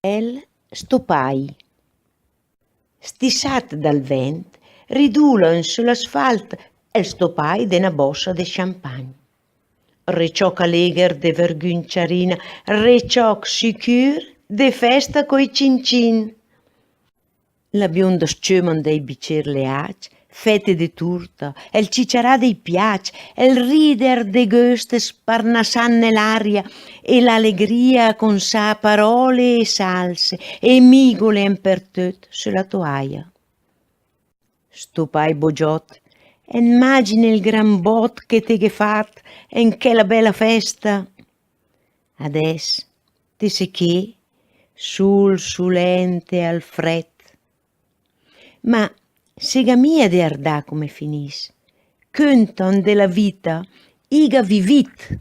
El stopai. Stissat dal vent, ridulan sull'asfalt el stopai de una bossa de champagne. Recioc alegre de vergünciarina, recioc sicur de festa coi cincin. La bionda sceuman dei bicer leac, fette de turta, el cicciarà dei piac, el rider de goste sparnassan nell'aria e l'allegria con sa parole e salse e migole impertut sulla toaia. Sto pai bogiot, immagina il gran bot che te fat in quella bella festa. Ades, te se che, sul sulente al fred. Ma sega mia de ardà come finis, cunton della vita, iga vivit.